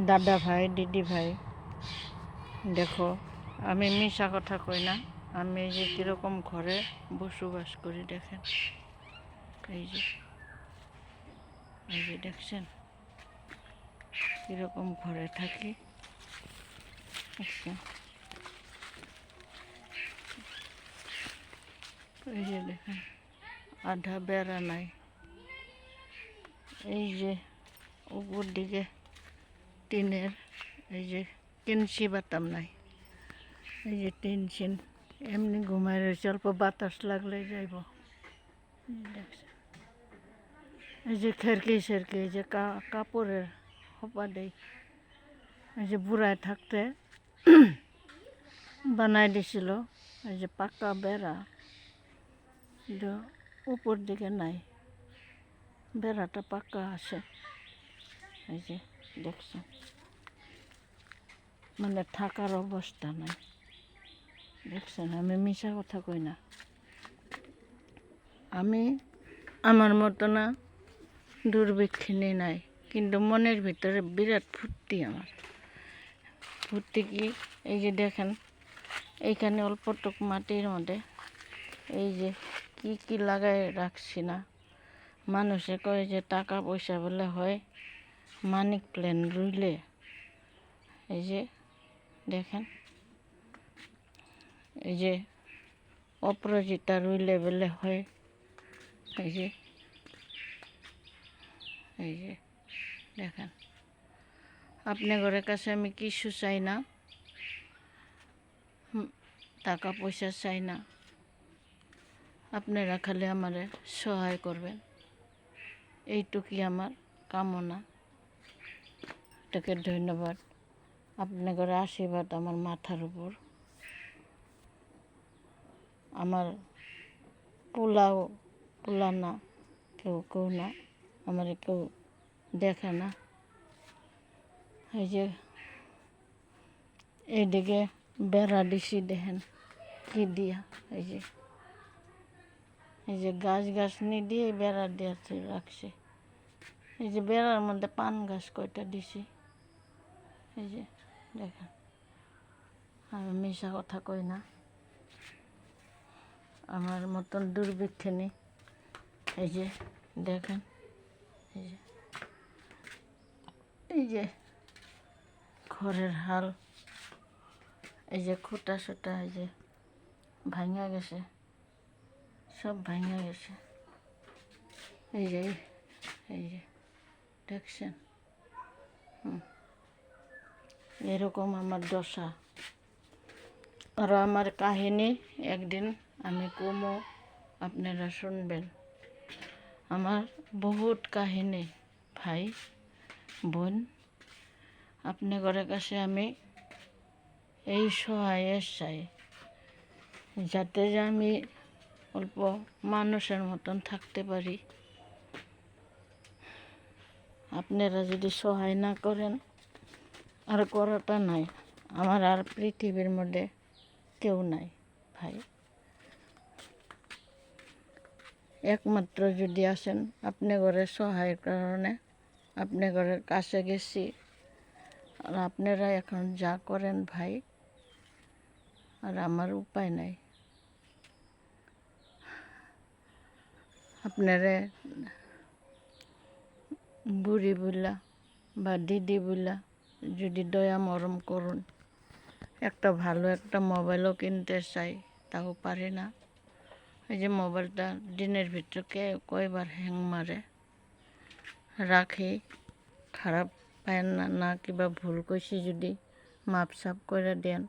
দাদা ভাই, দিদি ভাই, দেখো আমি মিশা কথা কই না। আমি এই যে কীরকম ঘরে বসবাস করি দেখেন। এই যে দেখছেন কীরকম ঘরে থাকি। এই যে দেখেন আধা বেড়া নাই। এই যে উপর দিকে টিনের এই যে কিনসি বাতাম নাই। এই যে টেনশন এমনি ঘুমায় রয়েছে, অল্প বাতাস লাগলে যাইব। দেখছেন এই যে খেরকি সেরকি, এই যে কাপড়ের হপা দেই, এই যে বুড়ায় থাকতে বানাই দিছিল। এই যে পাকা বেড়া, কিন্তু উপর দিকে নাই, বেড়াটা পাকা আছে। এই যে দেখছেন, মানে থাকার অবস্থা নাই। দেখছেন আমি মিশা কথা কই না। আমি আমার মতো না দুর্ভিক্ষিণী নাই, কিন্তু মনের ভিতরে বিরাট ফুর্তি। আমার ফুর্তি কি, এই যে দেখেন এইখানে অল্পটুক মাটির মধ্যে এই যে কি কি লাগাই রাখছি না। মানুষে কয় যে টাকা পয়সা বলে হয় মানিক প্ল্যান রুইলে। এই যে দেখেন, এই যে অপরাজিতা রুইলে বলে হয়। এই যে দেখেন, আপনাদের কাছে আমি কিছু চাই না, টাকা পয়সা চাই না। আপনারা খালি আমারে সহায় করবেন, এইটুকুই আমার কামনা। এটাকে ধন্যবাদ। আপনাদের আশীর্বাদ আমার মাথার উপর। আমার পোলা না, কেউ না, আমার কেউ দেখে না। এই যে এইদিকে বেড়া দিছি দেখেন কি দিয়া। এই যে গাছ নি দিয়ে বেড়া দিয়ে রাখছে। এই যে বেড়ার মধ্যে পান গাছ কয়টা দিছি। এই যে দেখেন, আমি মিশা কথা কই না। আমার মতন দুর্ভিক্ষিণী এই যে দেখেন, এই যে ঘরের হাল, এই যে খুঁটা সুটা এই যে ভাঙা গেছে, সব ভাঙা গেছে। এই যে দেখছেন, এরকম আমার দশা। আর আমার কাহিনী একদিন আমি কমো, আপনারা শুনবেন। আমার বহুত কাহিনী ভাই বোন, আপনাদের কাছে আমি এই সহায় চাই, যাতে যে আমি অল্প মানুষের মতন থাকতে পারি। আপনারা যদি সহায় না করেন, আর করাটা নাই, আমার আর পৃথিবীর মধ্যে কেউ নাই ভাই। একমাত্র যদি আসেন আপনাদের সহায়ের কারণে আপনাদের কাছে গেছি। আর আপনারা এখন যা করেন ভাই, আর আমার উপায় নাই। আপনারা বুড়ি বইলা বা দিদি বইলা যদি দয়া মরম করুন, একটা ভালো একটা মোবাইলও কিনতে চাই, তাও পারি না। এই যে মোবাইলটা দিনের ভিতরে কয়বার হ্যাং মারে, রাখি। খারাপ পায় না, কিবা ভুল কইছি যদি মাপ সাপ করে দেন।